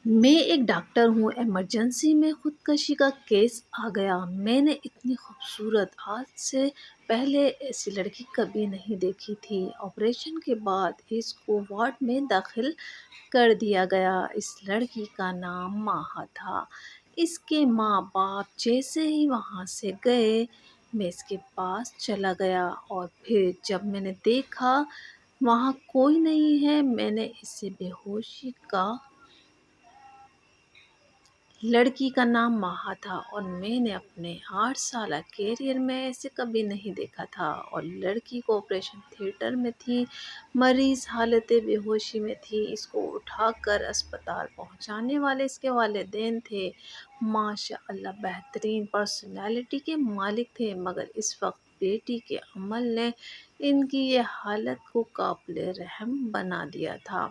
میں ایک ڈاکٹر ہوں۔ ایمرجنسی میں خودکشی کا کیس آ گیا۔ میں نے اتنی خوبصورت، آج سے پہلے ایسی لڑکی کبھی نہیں دیکھی تھی۔ آپریشن کے بعد اس کو وارڈ میں داخل کر دیا گیا۔ اس لڑکی کا نام ماہا تھا۔ اس کے ماں باپ جیسے ہی وہاں سے گئے، میں اس کے پاس چلا گیا، اور پھر جب میں نے دیکھا وہاں کوئی نہیں ہے، میں نے اسے بے ہوشی کا لڑکی کا نام ماہا تھا، اور میں نے اپنے 8 سالہ کیریئر میں ایسے کبھی نہیں دیکھا تھا۔ اور لڑکی کو آپریشن تھیٹر میں تھی، مریض حالت بے ہوشی میں تھی۔ اس کو اٹھا کر اسپتال پہنچانے والے اس کے والدین تھے۔ ماشاء اللہ بہترین پرسنالٹی کے مالک تھے، مگر اس وقت بیٹی کے عمل نے ان کی یہ حالت کو قابل رحم بنا دیا تھا۔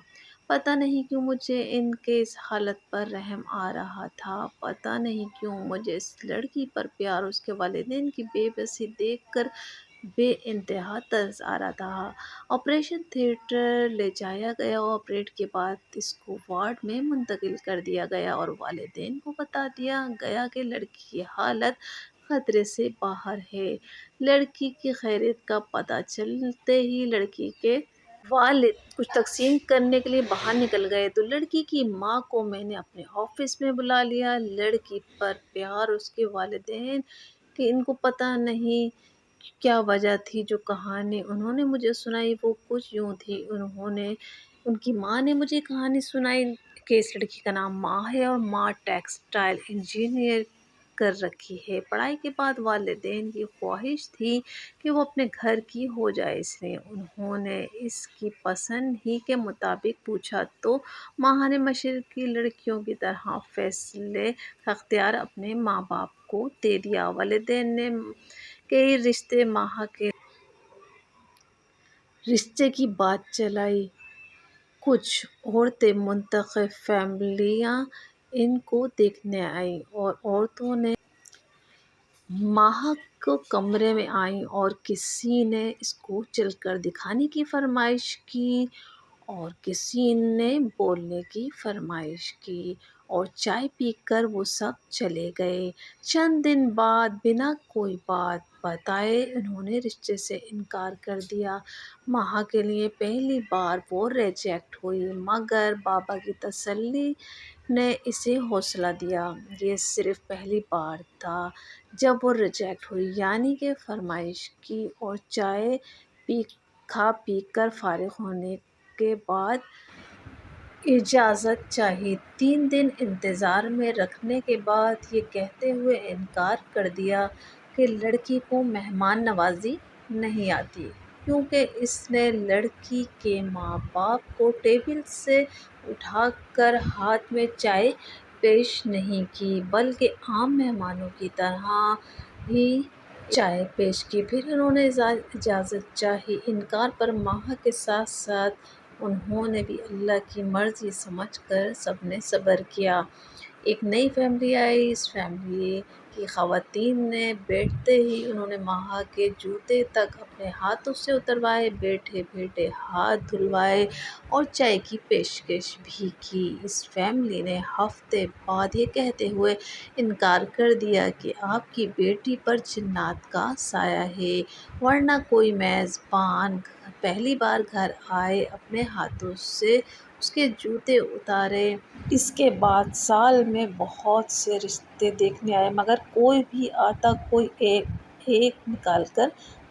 پتہ نہیں کیوں مجھے ان کے اس حالت پر رحم آ رہا تھا۔ پتہ نہیں کیوں مجھے اس لڑکی پر پیار، اس کے والدین کی بے بسی دیکھ کر بے انتہا طرز آ رہا تھا۔ آپریشن تھیٹر لے جایا گیا۔ آپریٹ کے بعد اس کو وارڈ میں منتقل کر دیا گیا، اور والدین کو بتا دیا گیا کہ لڑکی کی حالت خطرے سے باہر ہے۔ لڑکی کی خیریت کا پتہ چلتے ہی لڑکی کے والد کچھ تقسیم کرنے کے لیے باہر نکل گئے، تو لڑکی کی ماں کو میں نے اپنے آفس میں بلا لیا۔ لڑکی پر پیار، اس کے والدین کہ ان کو پتہ نہیں کیا وجہ تھی، جو کہانی انہوں نے مجھے سنائی وہ کچھ یوں تھی۔ ان کی ماں نے مجھے کہانی سنائی کہ اس لڑکی کا نام ماں ہے، اور ماں ٹیکسٹائل انجینئر کر رکھی ہے۔ پڑھائی کے بعد والدین کی خواہش تھی کہ وہ اپنے گھر کی ہو جائے، اس لیے انہوں نے اس کی پسند ہی کے مطابق پوچھا، تو ماہا نے مشرقی لڑکیوں کی طرح فیصلے کا اختیار اپنے ماں باپ کو دے دیا۔ والدین نے کئی رشتے، ماہا کے رشتے کی بات چلائی۔ کچھ عورتیں منتخب فیملیاں ان کو دیکھنے آئیں، اور عورتوں نے ماہا کو کمرے میں آئیں، اور کسی نے اس کو چل کر دکھانے کی فرمائش کی، اور کسی نے بولنے کی فرمائش کی، اور چائے پی کر وہ سب چلے گئے۔ چند دن بعد بنا کوئی بات بتائے انہوں نے رشتے سے انکار کر دیا۔ ماہا کے لیے پہلی بار وہ ریجیکٹ ہوئی، مگر بابا کی تسلی نے اسے حوصلہ دیا۔ یہ صرف پہلی بار تھا جب وہ ریجیکٹ ہوئی، یعنی کہ فرمائش کی اور چائے کھا پی کر فارغ ہونے کے بعد اجازت چاہی۔ 3 دن انتظار میں رکھنے کے بعد یہ کہتے ہوئے انکار کر دیا کہ لڑکی کو مہمان نوازی نہیں آتی، کیونکہ اس نے لڑکی کے ماں باپ کو ٹیبل سے اٹھا کر ہاتھ میں چائے پیش نہیں کی، بلکہ عام مہمانوں کی طرح ہی چائے پیش کی۔ پھر انہوں نے اجازت چاہی۔ انکار پر ماہا کے ساتھ ساتھ انہوں نے بھی اللہ کی مرضی سمجھ کر سب نے صبر کیا۔ ایک نئی فیملی آئی۔ اس فیملی کی خواتین نے بیٹھتے ہی انہوں نے ماہا کے جوتے تک اپنے ہاتھوں سے اتروائے، بیٹھے بیٹھے ہاتھ دھلوائے، اور چائے کی پیشکش بھی کی۔ اس فیملی نے ہفتے بعد یہ کہتے ہوئے انکار کر دیا کہ آپ کی بیٹی پر جنات کا سایہ ہے، ورنہ کوئی میزبان پہلی بار گھر آئے اپنے ہاتھوں سے اس کے جوتے اتارے۔ اس کے بعد سال میں بہت سے رشتے دیکھنے آئے، مگر کوئی بھی آتا، کوئی ایک نکال کر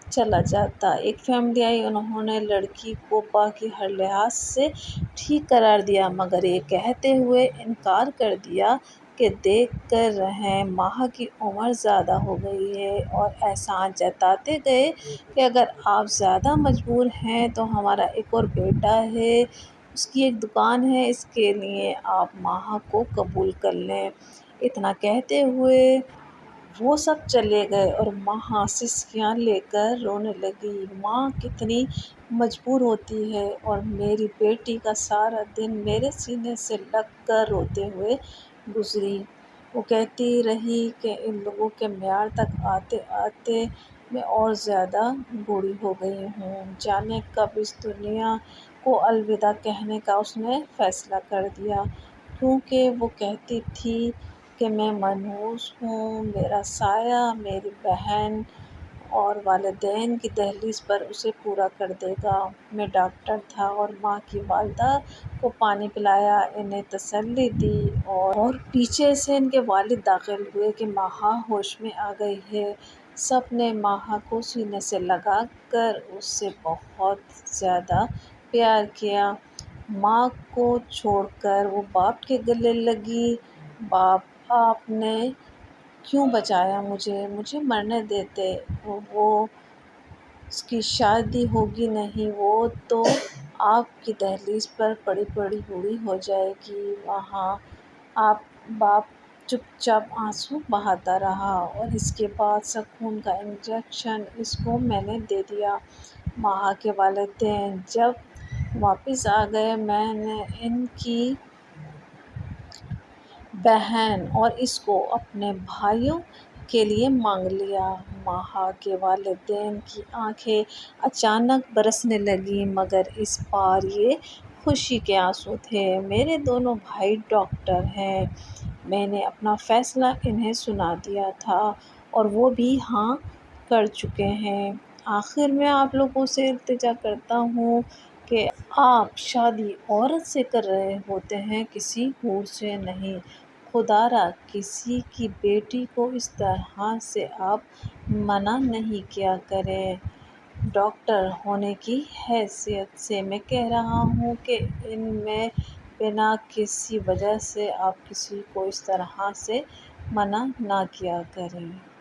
چلا جاتا۔ ایک فیملی آئی۔ انہوں نے لڑکی کو باقی ہر لحاظ سے ٹھیک قرار دیا، مگر یہ کہتے ہوئے انکار کر دیا کہ دیکھ کر رہیں، ماہا کی عمر زیادہ ہو گئی ہے، اور احسان جتاتے گئے کہ اگر آپ زیادہ مجبور ہیں تو ہمارا ایک اور بیٹا ہے، اس کی ایک دکان ہے، اس کے لیے آپ ماہا کو قبول کر لیں۔ اتنا کہتے ہوئے وہ سب چلے گئے، اور ماہا سسکیاں لے کر رونے لگی۔ ماں کتنی مجبور ہوتی ہے، اور میری بیٹی کا سارا دن میرے سینے سے لگ کر روتے ہوئے گزری۔ وہ کہتی رہی کہ ان لوگوں کے معیار تک آتے آتے میں اور زیادہ بوڑھی ہو گئی ہوں، جانے کب اس دنیا کو الوداع کہنے کا اس نے فیصلہ کر دیا۔ کیونکہ وہ کہتی تھی کہ میں منحوس ہوں، میرا سایہ میری بہن اور والدین کی دہلیز پر اسے پورا کر دے گا۔ میں ڈاکٹر تھا اور ماں کی والدہ کو پانی پلایا، انہیں تسلی دی اور پیچھے سے ان کے والد داخل ہوئے کہ ماہا ہوش میں آ گئی ہے۔ سب نے ماہا کو سینے سے لگا کر اس سے بہت زیادہ پیار کیا۔ ماں کو چھوڑ کر وہ باپ کے گلے لگی۔ باپ، آپ نے کیوں بچایا مجھے مرنے دیتے، اس کی شادی ہوگی نہیں، وہ تو آپ کی دہلیز پر پڑی پڑی بوڑھی ہو جائے گی وہاں۔ باپ چپ چاپ آنسو بہاتا رہا اور اس کے بعد سکون کا انجیکشن اس کو میں نے دے دیا۔ ماہا کے والدین جب واپس آ گئے، میں نے ان کی بہن اور اس کو اپنے بھائیوں کے لیے مانگ لیا۔ ماہا کے والدین کی آنکھیں اچانک برسنے لگیں، مگر اس بار یہ خوشی کے آنسو تھے۔ میرے دونوں بھائی ڈاکٹر ہیں، میں نے اپنا فیصلہ انہیں سنا دیا تھا اور وہ بھی ہاں کر چکے ہیں۔ آخر میں آپ لوگوں سے التجا کرتا ہوں کہ آپ شادی عورت سے کر رہے ہوتے ہیں، کسی حور سے نہیں۔ خدا را کسی کی بیٹی کو اس طرح سے آپ منع نہیں کیا کریں۔ ڈاکٹر ہونے کی حیثیت سے میں کہہ رہا ہوں کہ ان میں بنا کسی وجہ سے آپ کسی کو اس طرح سے منع نہ کیا کریں۔